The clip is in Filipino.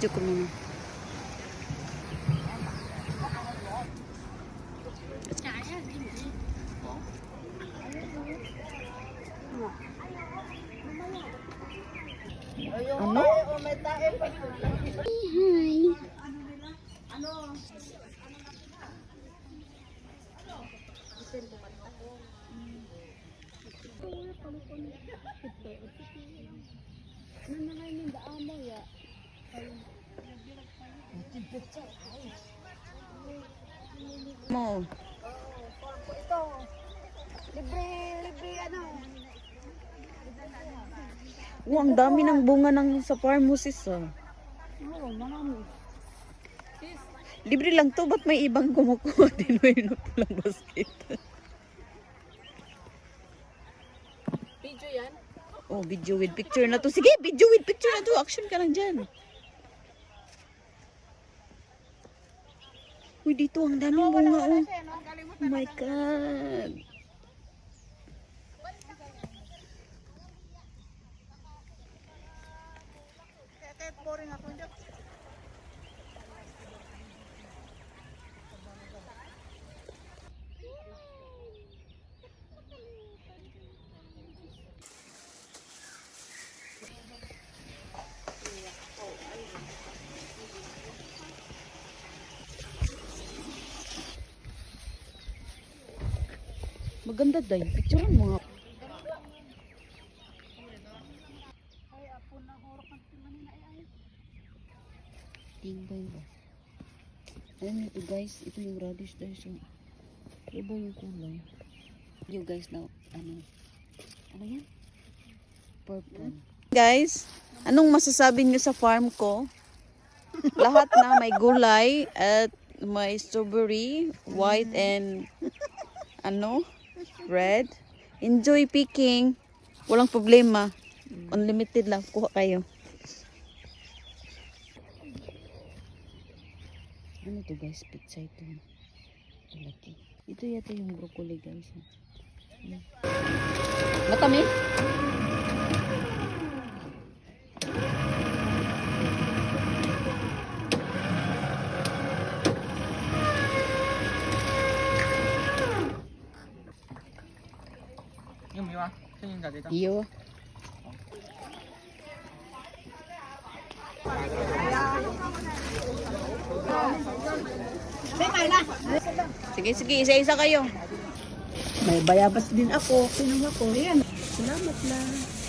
Video ko muna. Ano? Hi. Mo. Ito. Libre ano. Oh, ang dami ng bunga ng sa farm mo sis. Oo, marami. Libre lang to, ba't may ibang kumukuha din mo yun pulang basket? Video yan? Oh, video with picture na to. Sige, video with picture na to. Action ka lang dyan. Uy, dito ang daming bunga oh. Oh my God. Maganda dahil picture mo nga. Tingnan ba? Alam nito guys, ito yung radish dahil so. Iba yung kulay. You guys now, ano yan? Purple. Guys, anong masasabi niyo sa farm ko? Lahat na may gulay at may strawberry, white and red. Enjoy picking. Walang problema. Unlimited lang. Kuha kayo. Ano to guys? Pizza ito. Laki. Ito yata yung broccoli guys. Matami? Iyo. Sige, isa-isa kayo. May bayabas din ako. Kinuha ko. Ayan. Salamat lang.